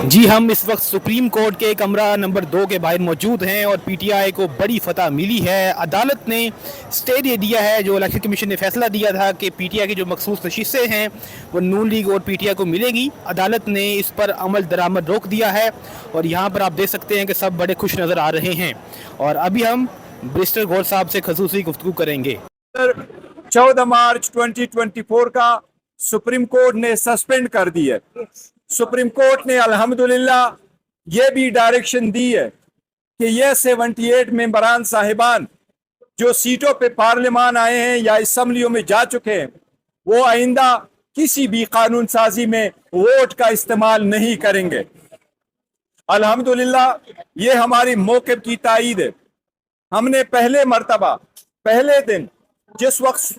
جی ہم اس وقت supreme court کے کمرہ نمبر 2 کے باہر موجود ہیں اور پی ٹی آئی کو بڑی فتح ملی ہے۔ عدالت نے اسٹے دے دیا ہے۔ جو الیکشن کمیشن نے فیصلہ دیا تھا کہ پی ٹی آئی کی جو مخصوص نشستیں ہیں وہ نون لیگ اور پی ٹی آئی کو ملے گی، عدالت نے اس پر عمل درآمد روک دیا ہے اور یہاں پر آپ دیکھ سکتے ہیں کہ سب بڑے خوش نظر آ رہے ہیں۔ اور ابھی ہم برسٹر گور صاحب سے خصوصی گفتگو کریں گے۔ 14 مارچ 2024 کا سپریم کورٹ نے سسپینڈ کر دی ہے۔ سپریم کورٹ نے الحمدللہ یہ بھی ڈائریکشن دی ہے کہ یہ 78 ممبران صاحبان جو سیٹوں پہ پارلیمان آئے ہیں یا اسمبلیوں میں جا چکے ہیں، وہ آئندہ کسی بھی قانون سازی میں ووٹ کا استعمال نہیں کریں گے۔ الحمدللہ یہ ہماری موقف کی تائید ہے۔ ہم نے پہلے مرتبہ پہلے دن جس وقت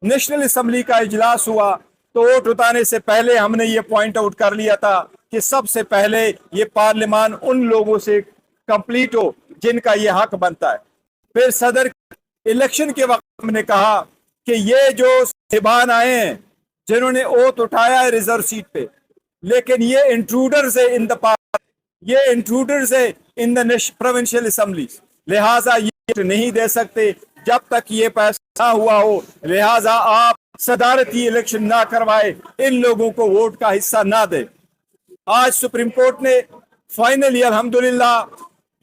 نیشنل اسمبلی کا اجلاس ہوا تو ووٹ اٹھانے سے پہلے ہم نے یہ پوائنٹ آؤٹ کر لیا تھا کہ سب سے پہلے یہ پارلیمان ان لوگوں سے کمپلیٹ ہو جن کا یہ حق بنتا ہے۔ پھر صدر الیکشن کے وقت ہم نے کہا کہ یہ جو صاحبان آئے ہیں جنہوں نے اوت اٹھایا ہے ریزرو سیٹ پہ، لیکن یہ انٹروڈرز ہے ان دا پارلیمنٹ، یہ انٹروڈرز ہے ان دا پروونشل اسمبلیز، لہٰذا یہ نہیں دے سکتے جب تک یہ پیسہ نہ ہوا ہو، لہٰذا آپ صدارتی الیکشن نہ کروائے، ان لوگوں کو ووٹ کا حصہ نہ دے۔ آج سپریم کورٹ نے فائنلی الحمدللہ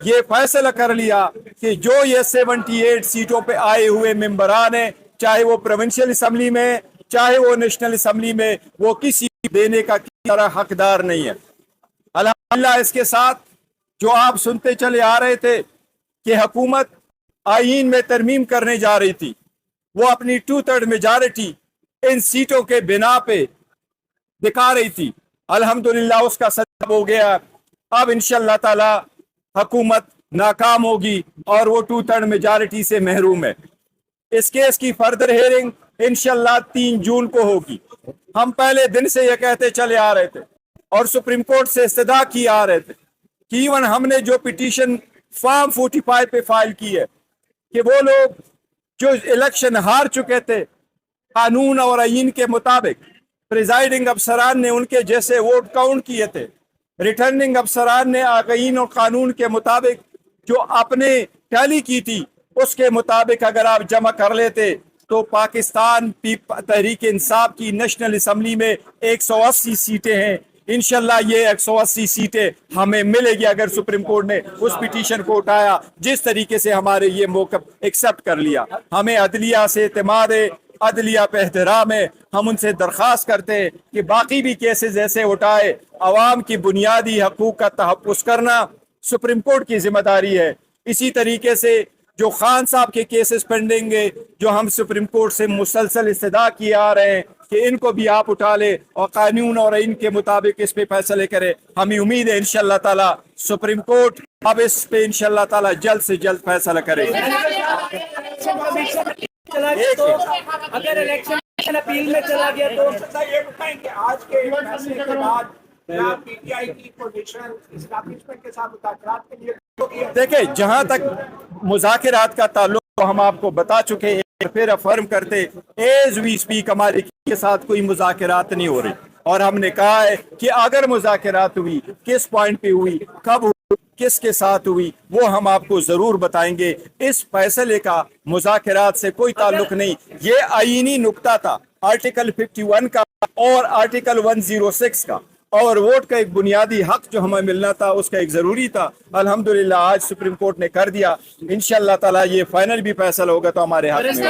یہ فیصلہ کر لیا کہ جو یہ 78 سیٹوں پہ آئے ہوئے ممبران ہیں، چاہے وہ پروونشل اسمبلی میں چاہے وہ نیشنل اسمبلی میں، وہ کسی دینے کا کسی طرح حقدار نہیں ہے۔ الحمدللہ اس کے ساتھ جو آپ سنتے چلے آ رہے تھے کہ حکومت آئین میں ترمیم کرنے جا رہی تھی، وہ اپنی 2/3 میجارٹی ان سیٹوں کے بنا پہ دکھا رہی تھی، الحمدللہ اس کا سبب ہو گیا۔ اب انشاءاللہ تعالی حکومت ناکام ہوگی اور وہ 2/3 میجارٹی سے محروم ہے۔ اس کیس کی فردر ہیئرنگ انشاءاللہ 3 جون کو ہوگی۔ ہم پہلے دن سے یہ کہتے چلے آ رہے تھے اور سپریم کورٹ سے استدعا کی آ رہے تھے کہ ایون ہم نے جو پٹیشن فارم 45 پہ فائل کی ہے کہ وہ لوگ جو الیکشن ہار چکے تھے قانون اور آئین کے مطابق، پریزائڈنگ افسران نے ان کے جیسے ووٹ کاؤنٹ کیے تھے، ریٹرننگ افسران نے آئین اور قانون کے مطابق جو اپنے ٹیلی کی تھی اس کے مطابق اگر آپ جمع کر لیتے تو پاکستان تحریک انصاف کی نیشنل اسمبلی میں 180 سیٹیں ہیں۔ انشاءاللہ یہ 180 سیٹیں ہمیں ملے گی اگر سپریم کورٹ نے اس پٹیشن کو اٹھایا، جس طریقے سے ہمارے یہ موقف ایکسپٹ کر لیا۔ ہمیں عدلیہ سے اعتماد ہے، عدلیہ پہ احترام ہے۔ ہم ان سے درخواست کرتے ہیں کہ باقی بھی کیسز ایسے اٹھائے۔ عوام کی بنیادی حقوق کا تحفظ کرنا سپریم کورٹ کی ذمہ داری ہے۔ اسی طریقے سے جو خان صاحب کے کیسز پینڈنگ ہے، جو ہم سپریم کورٹ سے مسلسل استدعا کیے آ رہے ہیں کہ ان کو بھی آپ اٹھا لیں اور قانون اور ان کے مطابق اس پہ فیصلے کرے۔ ہمیں امید ہے انشاءاللہ تعالی سپریم کورٹ اب اس پہ انشاءاللہ تعالی جلد سے جلد فیصلہ کرے گا۔ اگر الیکشن اپیل میں چلا گیا تو یہ بتائیں کہ آج کے فیصلے کے بعد پی ٹی آئی کی پوزیشن اسٹیبلشمنٹ کے ساتھ مذاکرات کے لیے دیکھیں، جہاں تک مذاکرات کا تعلق ہم آپ کو بتا چکے ہیں، پھر افرم کرتے ایز وی اسپیک ہمارے کے ساتھ کوئی مذاکرات نہیں ہو رہی، اور ہم نے کہا ہے کہ اگر مذاکرات ہوئی کس پوائنٹ پہ ہوئی، کب ہوئی، کس کے ساتھ ہوئی، وہ ہم آپ کو ضرور بتائیں گے۔ اس فیصلے کا مذاکرات سے کوئی تعلق نہیں، یہ آئینی نکتہ تھا آرٹیکل 51 کا اور آرٹیکل 106 کا، اور ووٹ کا ایک بنیادی حق جو ہمیں ملنا تھا اس کا ایک ضروری تھا۔ الحمدللہ آج سپریم کورٹ نے کر دیا، انشاءاللہ تعالی یہ فائنل بھی فیصلہ ہوگا تو ہمارے حق میں۔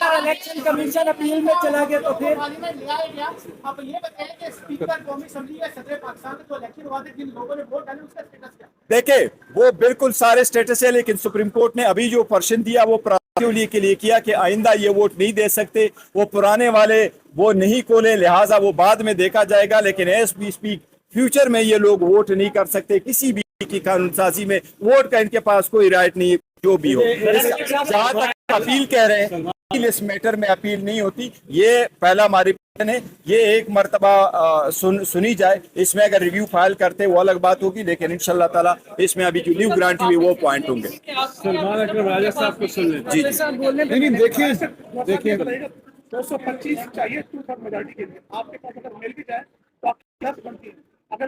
الیکشن کمیشن اپیل میں چلا گیا تو پھر آپ یہ بتائیں کہ اسپیکر قومی اسمبلی یا صدر پاکستان جو الیکشن ہوا تھا جن لوگوں نے ووٹ ڈالے اس کا اسٹیٹس کیا؟ دیکھیں، وہ بالکل سارے سٹیٹس ہے، لیکن سپریم کورٹ نے ابھی جو پرشن دیا وہ کے لیے کیا کہ آئندہ یہ ووٹ نہیں دے سکتے، وہ پرانے والے وہ نہیں کھولے، لہٰذا وہ بعد میں دیکھا جائے گا، لیکن ایس بی اسپیک فیوچر میں یہ لوگ ووٹ نہیں کر سکتے کسی بھی کی قانون سازی میں، ووٹ کا ان کے پاس کوئی رائٹ نہیں ہے جو بھی ہو۔ جہاں تک اپیل کہہ رہے ہیں، اس میٹر میں اپیل نہیں ہوتی، یہ پہلا ہماری ہے، یہ ایک مرتبہ سنی جائے، اس میں اگر ریویو فائل کرتے وہ الگ بات ہوگی، لیکن انشاءاللہ تعالی اس میں ابھی جو لیو گرانٹ ہوئی وہ پوائنٹ ہوں گے۔ سلمان اکرم راجہ صاحب کو سن لیں۔ جی نہیں دیکھیے 225 چاہیے 2/3 میجارٹی کے لیے، آپ کے پاس اگر مل بھی جائے تو آپ 10 بنتی ہے، اگر